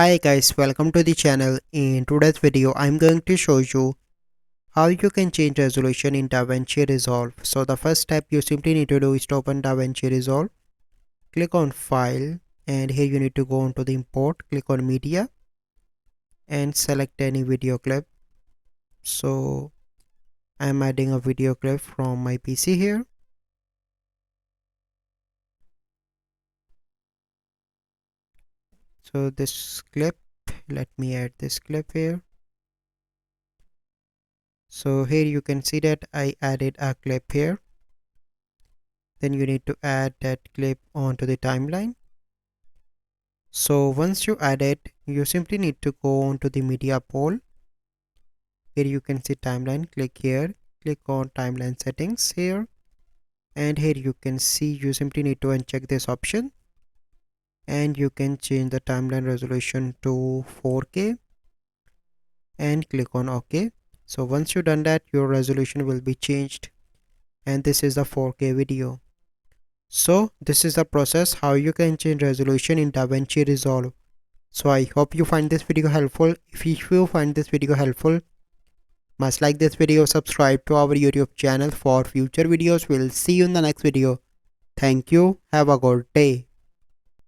Hi guys, welcome to the channel. In today's video, I'm going to show you how you can change resolution in DaVinci Resolve. So the first step you simply need to do is to open DaVinci Resolve. Click on File and here you need to go on to the import. Click on Media and select any video clip. So I'm adding a video clip from my PC here. So this clip, let me add this clip here. So here you can see that I added a clip here. Then you need to add that clip onto the timeline. So once you add it, you simply need to go on to the media pool. Here you can see timeline. Click here, click on timeline settings here, and here you can see you simply need to uncheck this option and you can change the timeline resolution to 4K and click on OK. So once you've done that, your resolution will be changed and this is the 4K video. So this is the process how you can change resolution in DaVinci Resolve. So I hope you find this video helpful. If you find this video helpful, must like this video, subscribe to our YouTube channel for future videos. We'll see you in the next video. Thank you. Have a good day.